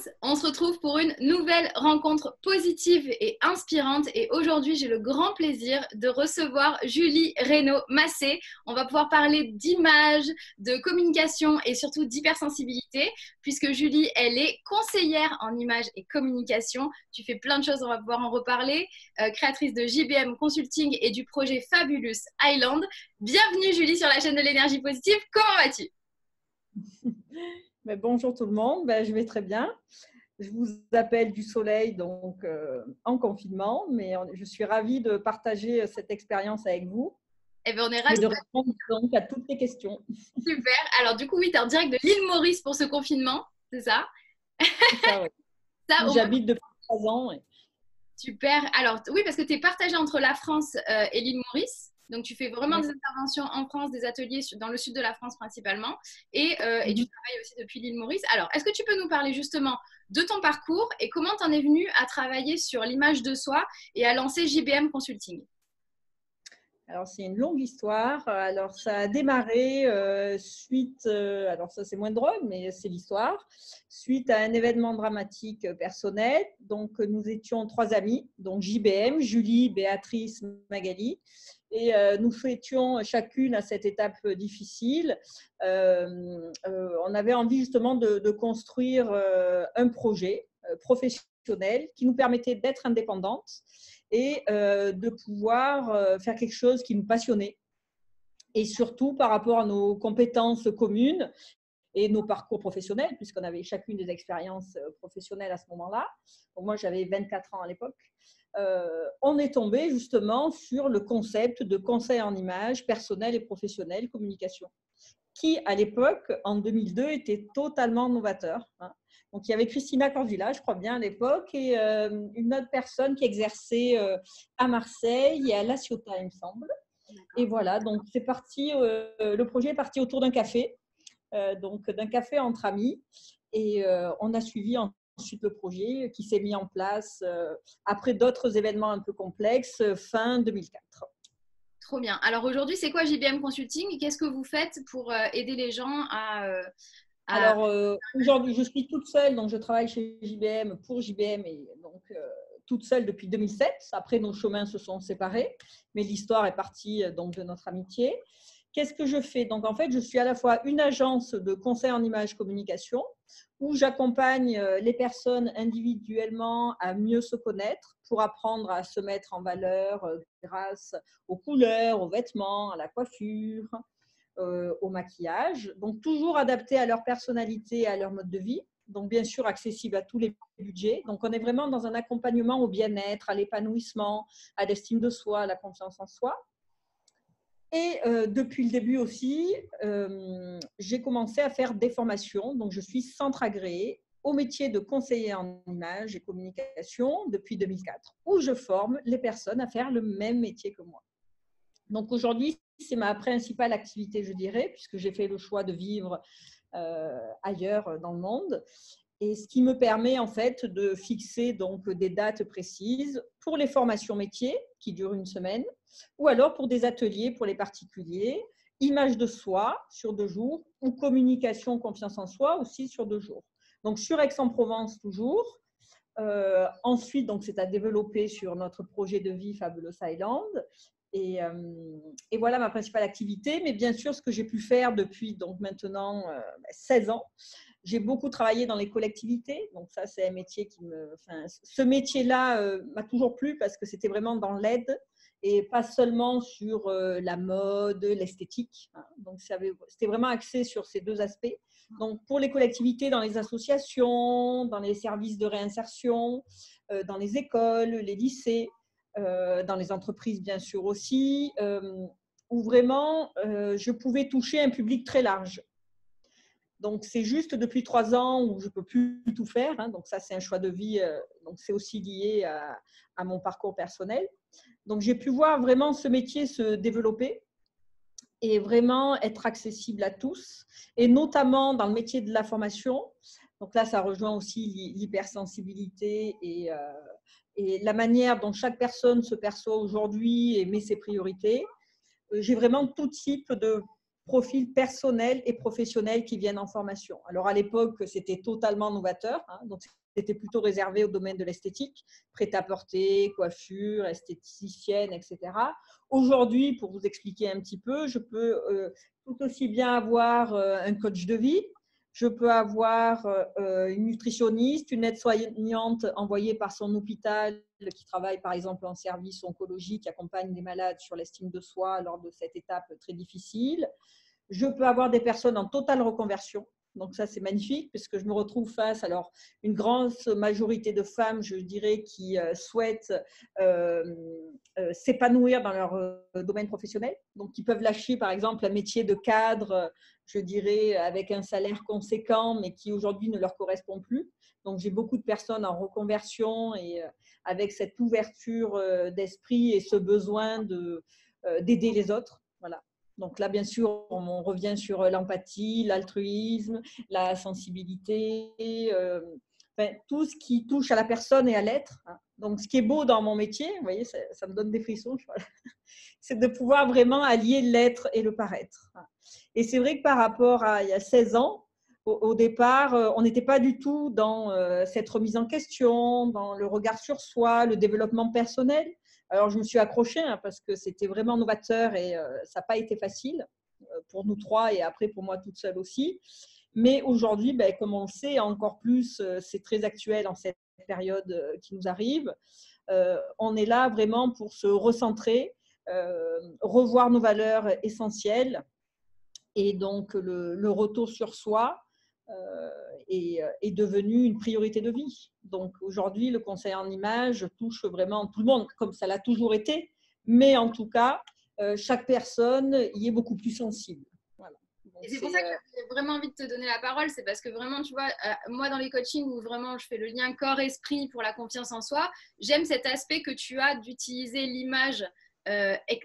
tous, on se retrouve pour une nouvelle rencontre positive et inspirante et aujourd'hui j'ai le grand plaisir de recevoir Julie Reynaud-Massé. On va pouvoir parler d'image, de communication et surtout d'hypersensibilité puisque Julie elle est conseillère en image et communication. Tu fais plein de choses, on va pouvoir en reparler, créatrice de JBM Consulting et du projet Fabulous Island. Bienvenue Julie sur la chaîne de l'énergie positive, comment vas-tu? Mais bonjour tout le monde, je vais très bien. Je vous appelle du soleil, donc en confinement, mais je suis ravie de partager cette expérience avec vous Eh bien, on est et ravis. de répondre donc à toutes les questions. Super. Alors, du coup, oui, tu es en direct de l'île Maurice pour ce confinement, c'est ça? C'est ça, oui. Ça, Où au moins, j'habite depuis 3 ans. super. Alors, oui, parce que tu es partagé entre la France et l'île Maurice. Donc, tu fais vraiment Oui. des interventions en France, des ateliers dans le sud de la France principalement. Et tu travailles aussi depuis l'île Maurice. Alors, est-ce que tu peux nous parler justement de ton parcours et comment tu en es venu à travailler sur l'image de soi et à lancer JBM Consulting? Alors, c'est une longue histoire. Alors, ça a démarré suite, alors ça c'est moins drôle, mais c'est l'histoire, suite à un événement dramatique personnel. Donc, nous étions 3 amis, donc JBM, Julie, Béatrice, Magali. Et nous fêtions chacune à cette étape difficile. On avait envie justement de construire un projet professionnel qui nous permettait d'être indépendantes et de pouvoir faire quelque chose qui nous passionnait. Et surtout par rapport à nos compétences communes et nos parcours professionnels, puisqu'on avait chacune des expériences professionnelles à ce moment-là. Donc moi, j'avais 24 ans à l'époque. On est tombé justement sur le concept de conseil en images personnelles et professionnelles, communication, qui à l'époque, en 2002, était totalement novateur. Donc il y avait Christina Cordula, je crois bien à l'époque, et une autre personne qui exerçait à Marseille et à La Ciotat, il me semble. Et voilà, donc c'est parti, le projet est parti autour d'un café, donc d'un café entre amis. Et on a suivi ensuite le projet qui s'est mis en place après d'autres événements un peu complexes, fin 2004. Trop bien. Alors aujourd'hui, c'est quoi JBM Consulting et qu'est-ce que vous faites pour aider les gens à... Alors, aujourd'hui, je suis toute seule, donc je travaille chez JBM pour JBM et donc toute seule depuis 2007. Après, nos chemins se sont séparés, mais l'histoire est partie donc de notre amitié. Qu'est-ce que je fais? Donc, en fait, je suis à la fois une agence de conseil en image communication où j'accompagne les personnes individuellement à mieux se connaître pour apprendre à se mettre en valeur grâce aux couleurs, aux vêtements, à la coiffure, au maquillage, donc toujours adapté à leur personnalité et à leur mode de vie, donc bien sûr accessible à tous les budgets. Donc on est vraiment dans un accompagnement au bien-être, à l'épanouissement, à l'estime de soi, à la confiance en soi. Et depuis le début aussi, j'ai commencé à faire des formations, donc je suis centre agréé au métier de conseiller en image et communication depuis 2004, où je forme les personnes à faire le même métier que moi. Donc aujourd'hui, c'est ma principale activité, je dirais, puisque j'ai fait le choix de vivre ailleurs dans le monde. Et ce qui me permet en fait de fixer donc des dates précises pour les formations métiers qui durent une semaine, ou alors pour des ateliers pour les particuliers, image de soi sur 2 jours, ou communication, confiance en soi aussi sur 2 jours. Donc sur Aix-en-Provence toujours. Ensuite, donc, c'est à développer sur notre projet de vie Fabulous Island. Et voilà ma principale activité. Mais bien sûr, ce que j'ai pu faire depuis donc maintenant 16 ans, j'ai beaucoup travaillé dans les collectivités. Donc ça, c'est un métier ce métier-là m'a toujours plu parce que c'était vraiment dans l'aide et pas seulement sur la mode, l'esthétique. Donc c'était vraiment axé sur ces 2 aspects. Donc, pour les collectivités, dans les associations, dans les services de réinsertion, dans les écoles, les lycées, dans les entreprises, bien sûr aussi, où vraiment, je pouvais toucher un public très large. Donc, c'est juste depuis 3 ans où je ne peux plus tout faire. Donc, ça, c'est un choix de vie. Donc, c'est aussi lié à mon parcours personnel. Donc, j'ai pu voir vraiment ce métier se développer et vraiment être accessible à tous, et notamment dans le métier de la formation. Donc là, ça rejoint aussi l'hypersensibilité et la manière dont chaque personne se perçoit aujourd'hui et met ses priorités. J'ai vraiment tout type profils personnels et professionnels qui viennent en formation. Alors, à l'époque, c'était totalement novateur, hein, donc c'était plutôt réservé au domaine de l'esthétique, prêt-à-porter, coiffure, esthéticienne, etc. Aujourd'hui, pour vous expliquer un petit peu, je peux tout aussi bien avoir un coach de vie, je peux avoir une nutritionniste, une aide-soignante envoyée par son hôpital qui travaille par exemple en service oncologique, qui accompagne des malades sur l'estime de soi lors de cette étape très difficile. Je peux avoir des personnes en totale reconversion. Donc ça, c'est magnifique puisque je me retrouve face à une grande majorité de femmes, je dirais, qui souhaitent s'épanouir dans leur domaine professionnel. Donc, qui peuvent lâcher, par exemple, un métier de cadre, je dirais, avec un salaire conséquent, mais qui aujourd'hui ne leur correspond plus. Donc, j'ai beaucoup de personnes en reconversion et avec cette ouverture d'esprit et ce besoin d'aider les autres. Voilà. Donc là, bien sûr, on revient sur l'empathie, l'altruisme, la sensibilité, tout ce qui touche à la personne et à l'être. Donc, ce qui est beau dans mon métier, vous voyez, ça me donne des frissons, c'est de pouvoir vraiment allier l'être et le paraître. Et c'est vrai que par rapport à il y a 16 ans, au départ, on n'était pas du tout dans cette remise en question, dans le regard sur soi, le développement personnel. Alors, je me suis accrochée parce que c'était vraiment novateur et ça n'a pas été facile pour nous trois et après pour moi toute seule aussi. Mais aujourd'hui, comme on le sait, encore plus, c'est très actuel en cette période qui nous arrive. On est là vraiment pour se recentrer, revoir nos valeurs essentielles et donc le retour sur soi est devenu une priorité de vie. Donc aujourd'hui, le conseil en image touche vraiment tout le monde, comme ça l'a toujours été, mais en tout cas, chaque personne y est beaucoup plus sensible. Voilà. Et c'est pour ça que j'ai vraiment envie de te donner la parole, c'est parce que vraiment, tu vois, moi dans les coachings où vraiment je fais le lien corps-esprit pour la confiance en soi, j'aime cet aspect que tu as d'utiliser l'image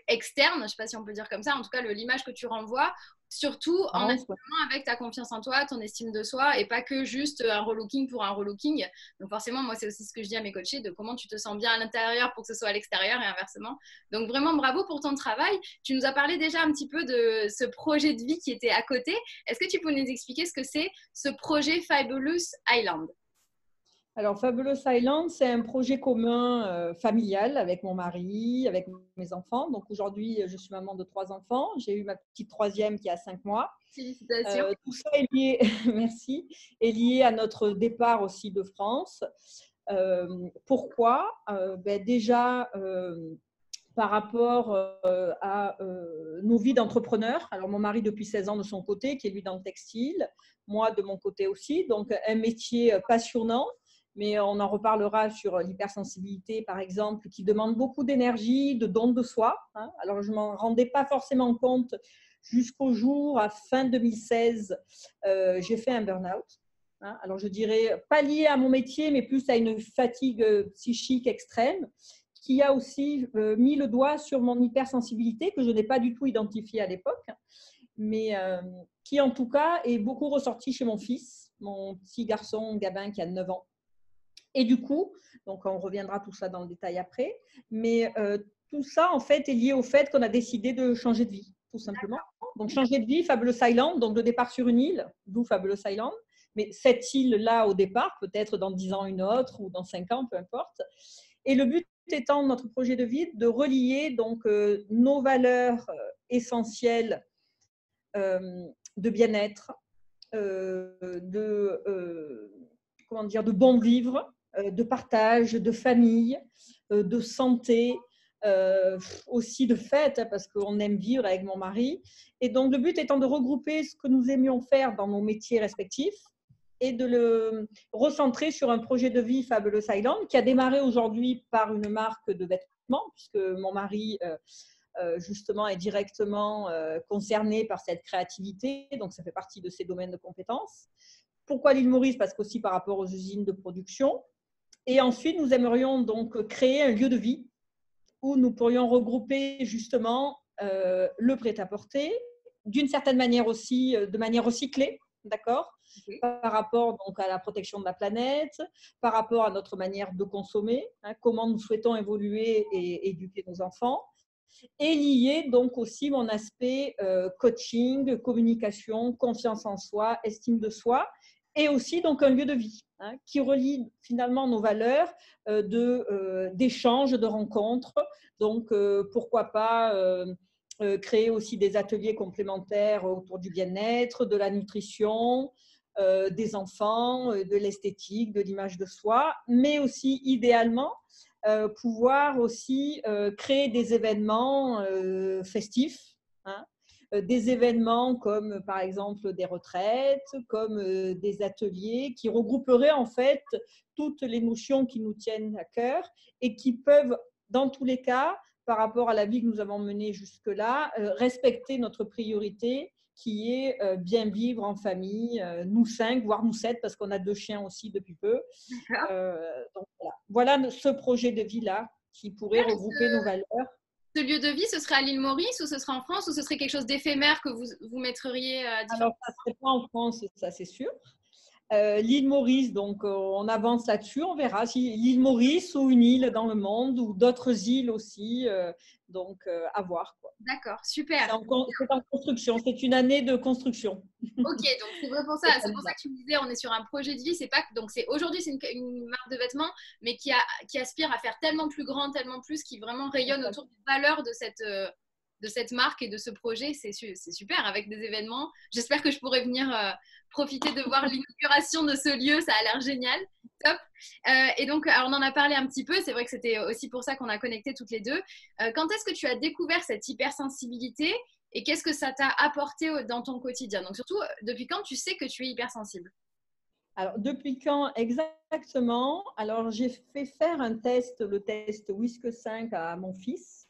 externe, je ne sais pas si on peut dire comme ça, en tout cas l'image que tu renvoies, surtout en alignement avec ta confiance en toi, ton estime de soi et pas que juste un relooking pour un relooking. Donc forcément, moi c'est aussi ce que je dis à mes coachés, de comment tu te sens bien à l'intérieur pour que ce soit à l'extérieur et inversement. Donc vraiment bravo pour ton travail. Tu nous as parlé déjà un petit peu de ce projet de vie qui était à côté. Est-ce que tu peux nous expliquer ce que c'est ce projet Fabulous Island? Alors, Fabulous Island, c'est un projet commun familial avec mon mari, avec mes enfants. Donc, aujourd'hui, je suis maman de 3 enfants. J'ai eu ma petite troisième qui a 5 mois. Félicitations. Tout ça est lié, merci, est lié à notre départ aussi de France. Pourquoi déjà, par rapport à nos vies d'entrepreneurs. Alors, mon mari depuis 16 ans de son côté, qui est lui dans le textile, moi de mon côté aussi. Donc, un métier passionnant, mais on en reparlera sur l'hypersensibilité, par exemple, qui demande beaucoup d'énergie, de don de soi. Alors, je ne m'en rendais pas forcément compte jusqu'au jour, à fin 2016, j'ai fait un burn-out. Alors, je dirais pas lié à mon métier, mais plus à une fatigue psychique extrême, qui a aussi mis le doigt sur mon hypersensibilité, que je n'ai pas du tout identifiée à l'époque, mais qui en tout cas est beaucoup ressortie chez mon fils, mon petit garçon Gabin qui a 9 ans. Et du coup, donc on reviendra tout ça dans le détail après, mais tout ça en fait est lié au fait qu'on a décidé de changer de vie, tout simplement. Donc changer de vie, Fabulous Island, donc le départ sur une île, d'où Fabulous Island, mais cette île-là au départ, peut-être dans 10 ans une autre ou dans 5 ans, peu importe. Et le but étant notre projet de vie de relier donc nos valeurs essentielles de bien-être, de bon vivre, de partage, de famille, de santé, aussi de fête, parce qu'on aime vivre avec mon mari. Et donc, le but étant de regrouper ce que nous aimions faire dans nos métiers respectifs et de le recentrer sur un projet de vie Fabulous Island qui a démarré aujourd'hui par une marque de vêtements, puisque mon mari justement est directement concerné par cette créativité, donc ça fait partie de ses domaines de compétences. Pourquoi l'île Maurice? Parce qu'aussi par rapport aux usines de production. Et ensuite, nous aimerions donc créer un lieu de vie où nous pourrions regrouper justement le prêt-à-porter, d'une certaine manière aussi, de manière recyclée, d'accord, par rapport donc à la protection de la planète, par rapport à notre manière de consommer, comment nous souhaitons évoluer et éduquer nos enfants. et lier donc aussi mon aspect coaching, communication, confiance en soi, estime de soi, et aussi donc un lieu de vie qui relie finalement nos valeurs d'échanges, de rencontres. Donc pourquoi pas créer aussi des ateliers complémentaires autour du bien-être, de la nutrition, des enfants, de l'esthétique, de l'image de soi, mais aussi idéalement pouvoir aussi créer des événements festifs, hein, des événements comme par exemple des retraites, comme des ateliers qui regrouperaient en fait toutes les notions qui nous tiennent à cœur et qui peuvent, dans tous les cas, par rapport à la vie que nous avons menée jusque-là, respecter notre priorité qui est bien vivre en famille, nous 5, voire nous 7, parce qu'on a 2 chiens aussi depuis peu. Donc voilà ce projet de vie-là qui pourrait regrouper nos valeurs. Ce lieu de vie, ce serait à l'île Maurice ou ce serait en France ou ce serait quelque chose d'éphémère que vous mettriez à différents... Alors, ça ne serait pas en France, ça c'est sûr. L'île Maurice, donc on avance là-dessus, on verra si l'île Maurice ou une île dans le monde ou d'autres îles aussi, donc à voir. D'accord, super. C'est en construction, c'est une année de construction. Ok, donc c'est vrai pour ça. C'est pour ça que tu me disais, on est sur un projet de vie. C'est pas donc c'est aujourd'hui c'est une marque de vêtements, mais qui aspire à faire tellement plus grand, tellement plus, qui vraiment rayonne autour des valeurs de cette marque et de ce projet. C'est super avec des événements. J'espère que je pourrai venir profiter de voir l'inauguration de ce lieu. Ça a l'air génial. Top. Et donc, alors on en a parlé un petit peu. C'est vrai que c'était aussi pour ça qu'on a connecté toutes les deux. Quand est-ce que tu as découvert cette hypersensibilité? Et qu'est-ce que ça t'a apporté dans ton quotidien? Donc surtout, depuis quand tu sais que tu es hypersensible? Alors, depuis quand exactement? Alors, j'ai fait faire un test, le test WISC-5 à mon fils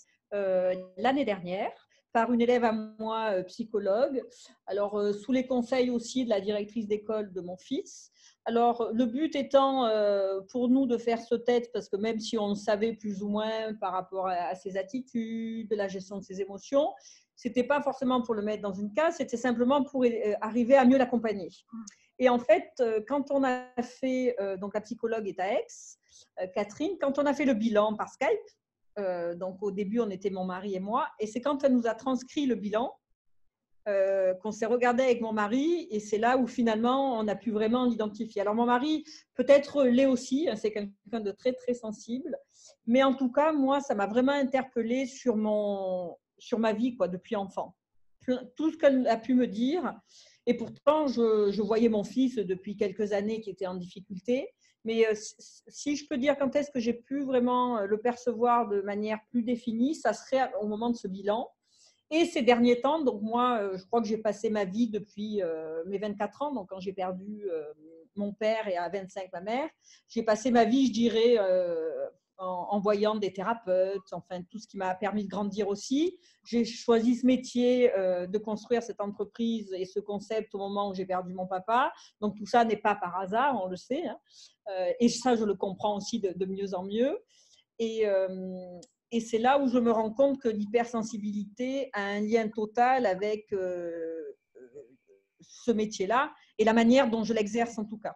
l'année dernière par une élève à moi, psychologue. Alors, sous les conseils aussi de la directrice d'école de mon fils. Alors, le but étant pour nous de faire ce test, parce que même si on savait plus ou moins par rapport à ses attitudes, la gestion de ses émotions, c'était pas forcément pour le mettre dans une case, c'était simplement pour arriver à mieux l'accompagner. Et en fait, quand on a fait, donc la psychologue est à Aix, Catherine, quand on a fait le bilan par Skype, donc au début on était mon mari et moi, et c'est quand elle nous a transcrit le bilan qu'on s'est regardé avec mon mari, et c'est là où finalement on a pu vraiment l'identifier. Alors mon mari peut-être l'est aussi, c'est quelqu'un de très très sensible, mais en tout cas moi ça m'a vraiment interpellée sur ma vie quoi, depuis enfant. Tout ce qu'elle a pu me dire, et pourtant je voyais mon fils depuis quelques années qui était en difficulté, mais si je peux dire quand est-ce que j'ai pu vraiment le percevoir de manière plus définie, ça serait au moment de ce bilan. Et ces derniers temps, donc moi, je crois que j'ai passé ma vie depuis mes 24 ans, donc quand j'ai perdu mon père et à 25 ma mère, j'ai passé ma vie, je dirais, en voyant des thérapeutes, enfin tout ce qui m'a permis de grandir aussi. J'ai choisi ce métier de construire cette entreprise et ce concept au moment où j'ai perdu mon papa. Donc tout ça n'est pas par hasard, on le sait, hein. Et ça, je le comprends aussi de mieux en mieux. Et, et c'est là où je me rends compte que l'hypersensibilité a un lien total avec ce métier-là et la manière dont je l'exerce en tout cas.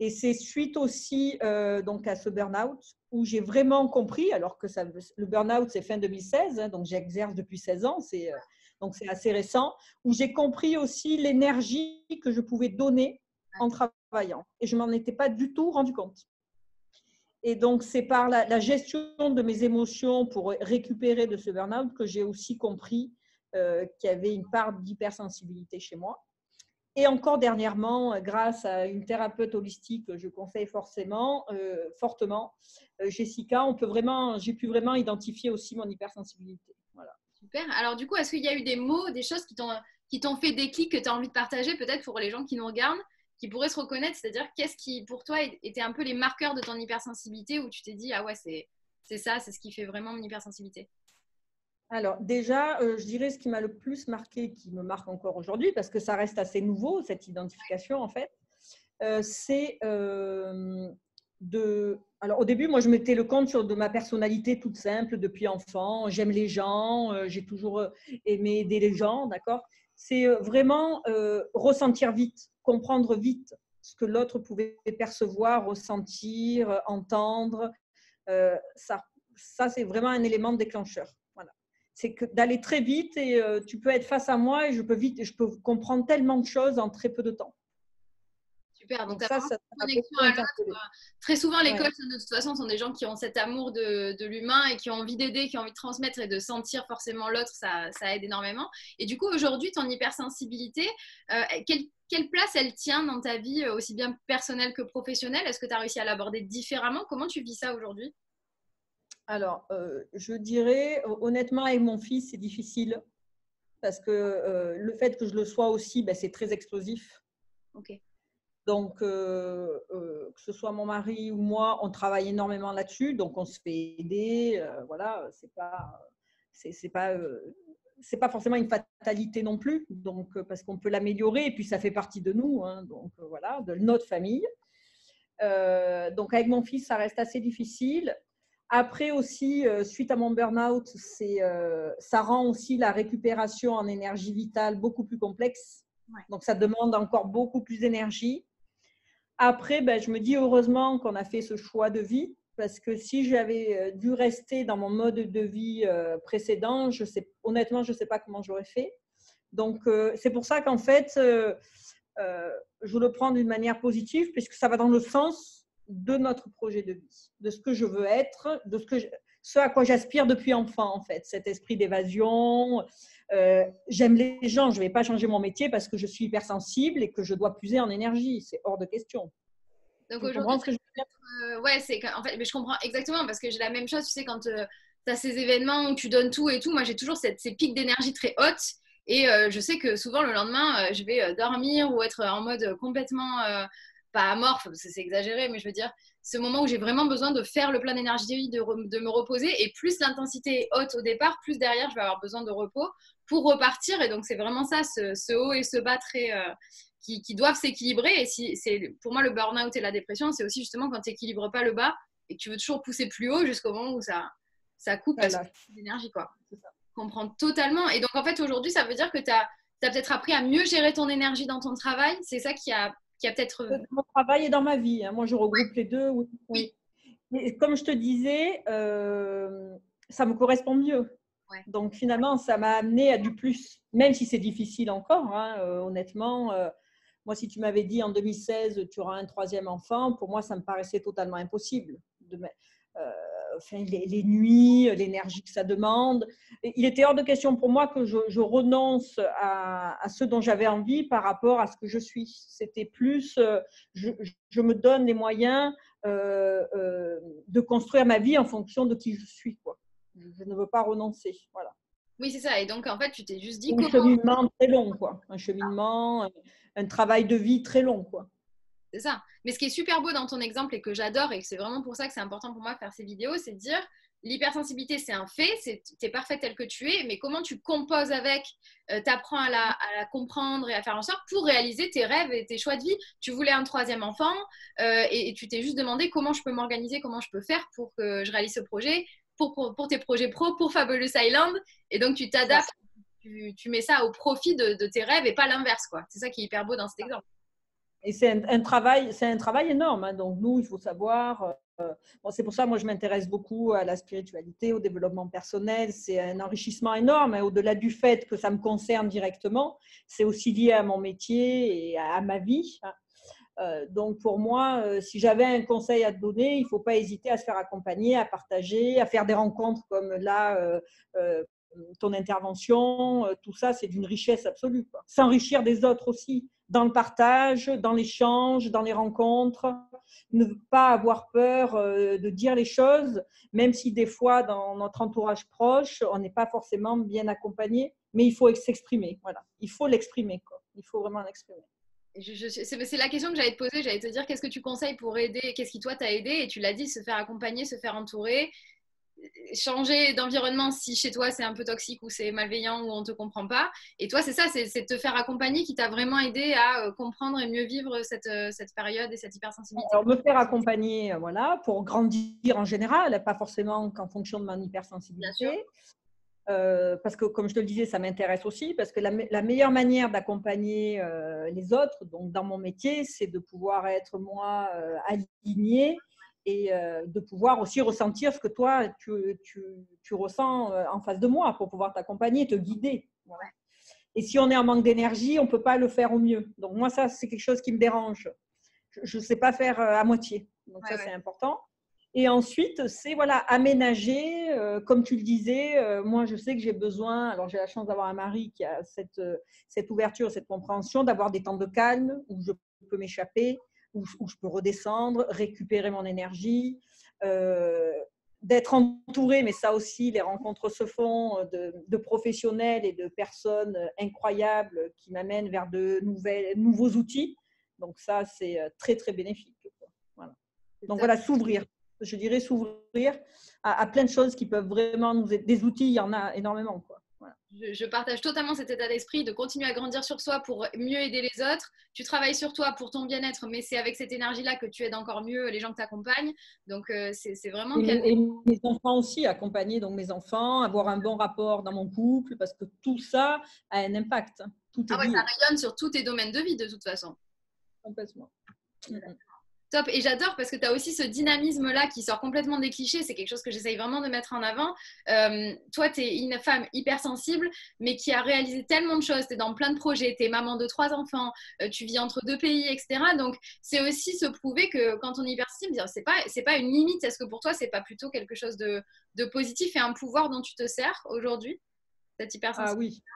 Et c'est suite aussi donc à ce burn-out où j'ai vraiment compris, alors que le burn-out c'est fin 2016, hein, donc j'exerce depuis 16 ans, donc c'est assez récent, où j'ai compris aussi l'énergie que je pouvais donner en travaillant. Et je ne m'en étais pas du tout rendu compte. Et donc, c'est par la gestion de mes émotions pour récupérer de ce burn-out que j'ai aussi compris qu'il y avait une part d'hypersensibilité chez moi. Et encore dernièrement, grâce à une thérapeute holistique que je conseille fortement, Jessica, j'ai pu vraiment identifier aussi mon hypersensibilité. Voilà. Super. Alors du coup, est-ce qu'il y a eu des mots, des choses qui t'ont fait déclic, que tu as envie de partager peut-être pour les gens qui nous regardent, qui pourraient se reconnaître? C'est-à-dire, qu'est-ce qui, pour toi, était un peu les marqueurs de ton hypersensibilité où tu t'es dit, ah ouais, c'est ça, c'est ce qui fait vraiment mon hypersensibilité? Alors déjà, je dirais ce qui m'a le plus marqué, qui me marque encore aujourd'hui, parce que ça reste assez nouveau, cette identification en fait, c'est Alors au début, moi je mettais le compte de ma personnalité toute simple depuis enfant. J'aime les gens, j'ai toujours aimé aider les gens, d'accord. C'est vraiment ressentir vite, comprendre vite ce que l'autre pouvait percevoir, ressentir, entendre. Ça c'est vraiment un élément déclencheur. Voilà. c'est que d'aller très vite et tu peux être face à moi et je peux comprendre tellement de choses en très peu de temps. Super, donc Donc tu as ça vraiment m'a une connexion beaucoup à interpellée. l'autre. Très souvent, les Ouais. coachs, de toute façon, sont des gens qui ont cet amour de l'humain et qui ont envie d'aider, qui ont envie de transmettre et de sentir forcément l'autre, ça aide énormément. Et du coup, aujourd'hui, ton hypersensibilité, quelle place elle tient dans ta vie, aussi bien personnelle que professionnelle? Est-ce que tu as réussi à l'aborder différemment? Comment tu vis ça aujourd'hui? Alors, je dirais honnêtement, avec mon fils, c'est difficile parce que le fait que je le sois aussi, ben, c'est très explosif. Ok. Donc, que ce soit mon mari ou moi, on travaille énormément là-dessus. Donc, on se fait aider. Voilà, c'est pas, c'est pas forcément une fatalité non plus. Donc, parce qu'on peut l'améliorer et puis ça fait partie de nous. Hein, donc, voilà, de notre famille. Donc, avec mon fils, ça reste assez difficile. Après aussi, suite à mon burn-out, ça rend aussi la récupération en énergie vitale beaucoup plus complexe. Ouais. Donc, ça demande encore beaucoup plus d'énergie. Après, ben, je me dis heureusement qu'on a fait ce choix de vie parce que si j'avais dû rester dans mon mode de vie précédent, honnêtement, je ne sais pas comment j'aurais fait. Donc, c'est pour ça qu'en fait, je le prends d'une manière positive puisque ça va dans le sens de notre projet de vie, de ce que je veux être, de ce à quoi j'aspire depuis enfant, en fait. Cet esprit d'évasion. J'aime les gens, je ne vais pas changer mon métier parce que je suis hypersensible et que je dois puiser en énergie. C'est hors de question. Donc Tu aujourd'hui, comprends ce que je veux dire? ouais, en fait, mais je comprends exactement parce que j'ai la même chose, tu sais, quand tu as ces événements où tu donnes tout et tout, moi j'ai toujours ces pics d'énergie très hautes et je sais que souvent le lendemain, je vais dormir ou être en mode complètement, pas amorphe, parce que c'est exagéré, mais je veux dire, ce moment où j'ai vraiment besoin de faire le plein d'énergie, de me reposer et plus l'intensité est haute au départ, plus derrière je vais avoir besoin de repos pour repartir et donc c'est vraiment ça, ce haut et ce bas très, qui doivent s'équilibrer. Et si, pour moi, le burn-out et la dépression, c'est aussi justement quand tu n'équilibres pas le bas et que tu veux toujours pousser plus haut jusqu'au moment où ça coupe parce que Voilà, c'est l'énergie, quoi. c'est ça. Je comprends totalement. Et donc, en fait, aujourd'hui, ça veut dire que tu as peut-être appris à mieux gérer ton énergie dans ton travail. C'est ça qui a peut-être. Dans mon travail et dans ma vie, hein. Moi, je regroupe les deux, oui. Oui, Oui. Mais comme je te disais, ça me correspond mieux. ouais. Donc, finalement, ça m'a amené à du plus, même si c'est difficile encore, hein, honnêtement. Moi, si tu m'avais dit en 2016, tu auras un troisième enfant, pour moi, ça me paraissait totalement impossible. Enfin, les nuits, l'énergie que ça demande. Il était hors de question pour moi que je renonce à ce dont j'avais envie par rapport à ce que je suis. C'était plus, je me donne les moyens de construire ma vie en fonction de qui je suis, quoi. Je ne veux pas renoncer. Voilà. Oui, c'est ça. Et donc, en fait, tu t'es juste dit Un comment. cheminement très long, quoi. Un cheminement, un travail de vie très long, quoi. C'est ça. Mais ce qui est super beau dans ton exemple et que j'adore, et que c'est vraiment pour ça que c'est important pour moi de faire ces vidéos, c'est de dire l'hypersensibilité, c'est un fait, tu es parfaite telle que tu es, mais comment tu composes avec, tu apprends à la comprendre et à faire en sorte pour réaliser tes rêves et tes choix de vie. Tu voulais un troisième enfant et tu t'es juste demandé comment je peux m'organiser, comment je peux faire pour que je réalise ce projet, pour tes projets pro, pour Fabulous Island. Et donc, tu t'adaptes, tu mets ça au profit de tes rêves et pas l'inverse, quoi. C'est ça qui est hyper beau dans cet exemple. Et c'est un travail énorme. Hein. Donc, nous, il faut savoir. Bon, c'est pour ça, moi, je m'intéresse beaucoup à la spiritualité, au développement personnel. C'est un enrichissement énorme. Hein. Au-delà du fait que ça me concerne directement, c'est aussi lié à mon métier et à ma vie. Hein. Donc, pour moi, si j'avais un conseil à te donner, il ne faut pas hésiter à se faire accompagner, à partager, à faire des rencontres comme là, ton intervention. Tout ça, c'est d'une richesse absolue, quoi. S'enrichir des autres aussi, dans le partage, dans l'échange, dans les rencontres. Ne pas avoir peur de dire les choses, même si des fois, dans notre entourage proche, on n'est pas forcément bien accompagné, mais il faut s'exprimer. Voilà. Il faut l'exprimer, quoi. Il faut vraiment l'exprimer. C'est la question que j'allais te poser. J'allais te dire qu'est-ce que tu conseilles pour aider, qu'est-ce qui toi t'a aidé, et tu l'as dit, se faire accompagner, se faire entourer, changer d'environnement si chez toi c'est un peu toxique ou c'est malveillant ou on te comprend pas. Et toi, c'est ça, c'est de te faire accompagner qui t'a vraiment aidé à comprendre et mieux vivre cette période et cette hypersensibilité. Alors, me faire accompagner, voilà, pour grandir en général, pas forcément qu'en fonction de mon Bien sûr. hypersensibilité. Parce que, comme je te le disais, ça m'intéresse aussi, parce que la meilleure manière d'accompagner les autres, donc dans mon métier, c'est de pouvoir être, moi, alignée et de pouvoir aussi ressentir ce que toi, tu ressens en face de moi pour pouvoir t'accompagner, te guider. Voilà. Et si on est en manque d'énergie, on ne peut pas le faire au mieux. Donc moi, ça, c'est quelque chose qui me dérange. Je ne sais pas faire à moitié. Donc ça, c'est important. Et ensuite, c'est voilà, aménager, comme tu le disais, moi je sais que j'ai besoin, alors j'ai la chance d'avoir un mari qui a cette ouverture, cette compréhension, d'avoir des temps de calme où je peux m'échapper, où je peux redescendre, récupérer mon énergie, d'être entourée, mais ça aussi, les rencontres se font, de professionnels et de personnes incroyables qui m'amènent vers de nouveaux outils. Donc ça, c'est très, très bénéfique. Voilà. Donc voilà, s'ouvrir. Je dirais s'ouvrir à plein de choses qui peuvent vraiment nous aider. Des outils, il y en a énormément, quoi. Voilà. Je partage totalement cet état d'esprit de continuer à grandir sur soi pour mieux aider les autres. Tu travailles sur toi pour ton bien-être, mais c'est avec cette énergie-là que tu aides encore mieux les gens que tu accompagnes. Donc, c'est vraiment… Et mes enfants aussi, accompagner donc mes enfants, avoir un bon rapport dans mon couple, parce que tout ça a un impact. Tout est Ah ouais, lié. ça rayonne sur tous tes domaines de vie de toute façon. Complètement. Top. Et j'adore parce que tu as aussi ce dynamisme-là qui sort complètement des clichés. C'est quelque chose que j'essaye vraiment de mettre en avant. Toi, tu es une femme hypersensible, mais qui a réalisé tellement de choses. Tu es dans plein de projets. Tu es maman de 3 enfants. Tu vis entre 2 pays, etc. Donc, c'est aussi se prouver que quand on est hypersensible, c'est pas une limite. Est-ce que pour toi, c'est pas plutôt quelque chose de positif et un pouvoir dont tu te sers aujourd'hui, cette hypersensibilité? Ah oui.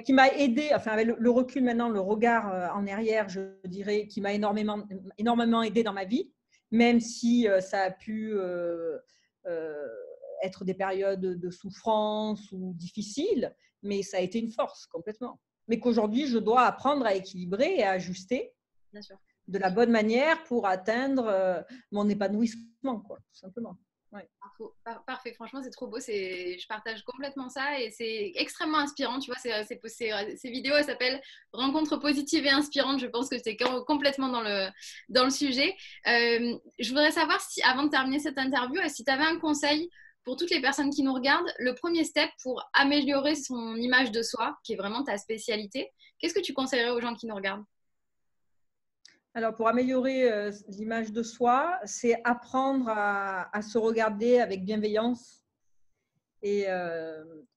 Qui m'a aidé, enfin avec le recul maintenant, le regard en arrière, je dirais, qui m'a énormément aidé dans ma vie, même si ça a pu être des périodes de souffrance ou difficiles, mais ça a été une force complètement. Mais qu'aujourd'hui, je dois apprendre à équilibrer et à ajuster Bien sûr. de la bonne manière pour atteindre mon épanouissement, quoi, tout simplement. Ouais. Parfait, franchement c'est trop beau, je partage complètement ça et c'est extrêmement inspirant, tu vois, ces vidéos elles s'appellent Rencontres positives et inspirantes, je pense que c'est complètement dans le sujet. Je voudrais savoir si, avant de terminer cette interview, si tu avais un conseil pour toutes les personnes qui nous regardent, le premier step pour améliorer son image de soi, qui est vraiment ta spécialité, qu'est-ce que tu conseillerais aux gens qui nous regardent? Alors, pour améliorer l'image de soi, c'est apprendre à se regarder avec bienveillance. Et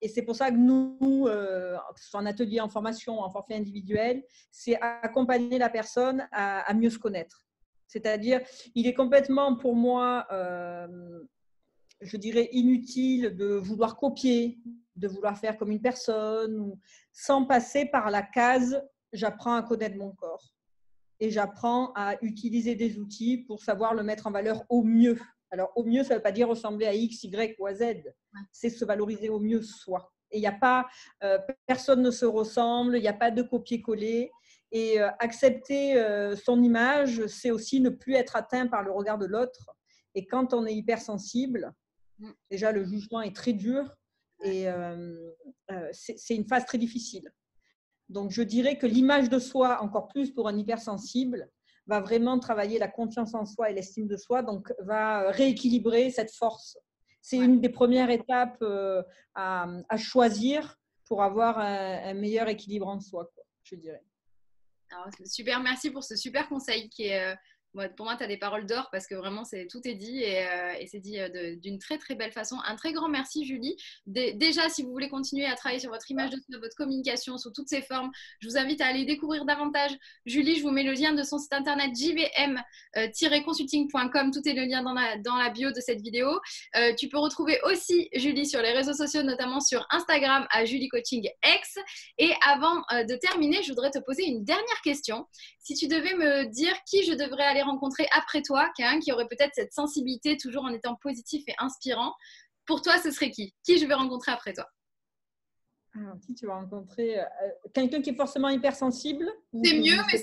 c'est pour ça que nous, que ce soit en atelier, en formation, en forfait individuel, c'est accompagner la personne à mieux se connaître. C'est-à-dire, il est complètement pour moi, je dirais, inutile de vouloir copier, de vouloir faire comme une personne, sans passer par la case « j'apprends à connaître mon corps ». Et j'apprends à utiliser des outils pour savoir le mettre en valeur au mieux. Alors, au mieux, ça ne veut pas dire ressembler à X, Y ou à Z. C'est se valoriser au mieux soi. Et il n'y a pas, personne ne se ressemble, il n'y a pas de copier-coller. Et accepter son image, c'est aussi ne plus être atteint par le regard de l'autre. Et quand on est hypersensible, déjà le jugement est très dur et c'est une phase très difficile. Donc, je dirais que l'image de soi, encore plus pour un hypersensible, va vraiment travailler la confiance en soi et l'estime de soi, donc va rééquilibrer cette force. C'est une des premières étapes à choisir pour avoir un meilleur équilibre en soi, quoi, je dirais. Alors, super, merci pour ce super conseil qui est… pour moi, tu as des paroles d'or parce que vraiment, tout est dit et c'est dit d'une très, très belle façon. Un très grand merci, Julie. Déjà, si vous voulez continuer à travailler sur votre image de soi, votre communication sous toutes ses formes, je vous invite à aller découvrir davantage Julie. Je vous mets le lien de son site internet jvm-consulting.com. Tout est le lien dans la bio de cette vidéo. Tu peux retrouver aussi Julie sur les réseaux sociaux, notamment sur Instagram à Julie Coaching X. Et avant de terminer, je voudrais te poser une dernière question. Si tu devais me dire qui je devrais aller rencontrer après toi, quelqu'un qui aurait peut-être cette sensibilité toujours en étant positif et inspirant, pour toi, ce serait qui? Qui je vais rencontrer après toi? Alors, qui tu vas rencontrer? Quelqu'un qui est forcément hypersensible? C'est mieux, mais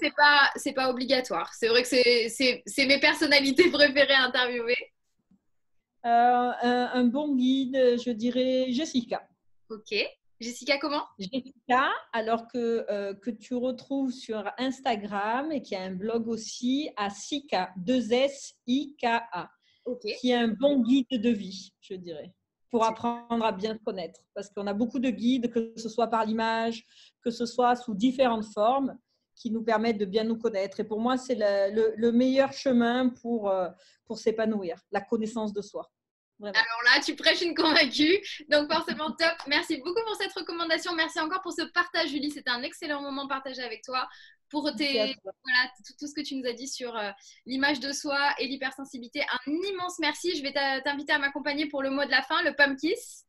c'est pas obligatoire. C'est vrai que c'est mes personnalités préférées à interviewer. Un bon guide, je dirais Jessica. Ok. Jessica, comment? Jessica, alors que tu retrouves sur Instagram et qui a un blog aussi à Sika, 2SIKA, qui est un bon guide de vie, je dirais, pour apprendre à bien se connaître. Parce qu'on a beaucoup de guides, que ce soit par l'image, que ce soit sous différentes formes. qui nous permettent de bien nous connaître. Et pour moi, c'est le meilleur chemin pour s'épanouir, la connaissance de soi. Vraiment. Alors là, tu prêches une convaincue. Donc forcément, top. Merci beaucoup pour cette recommandation. Merci encore pour ce partage, Julie. C'était un excellent moment partagé avec toi pour voilà, tout ce que tu nous as dit sur l'image de soi et l'hypersensibilité. Un immense merci. Je vais t'inviter à m'accompagner pour le mot de la fin, le Pump Kiss.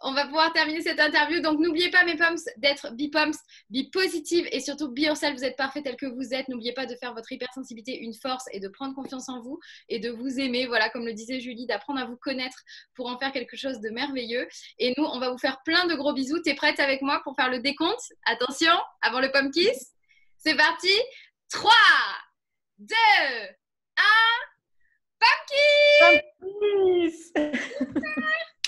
On va pouvoir terminer cette interview. Donc, n'oubliez pas, mes pumps, d'être be pumps, be positive et surtout be yourself. Vous êtes parfait tel que vous êtes. N'oubliez pas de faire votre hypersensibilité une force et de prendre confiance en vous et de vous aimer. Voilà, comme le disait Julie, d'apprendre à vous connaître pour en faire quelque chose de merveilleux. Et nous, on va vous faire plein de gros bisous. T'es prête avec moi pour faire le décompte? Attention, avant le pump kiss. C'est parti. 3, 2, 1. Pump kiss!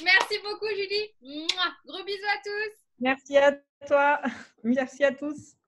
Merci beaucoup, Julie. Mouah. Gros bisous à tous. Merci à toi. Merci à tous.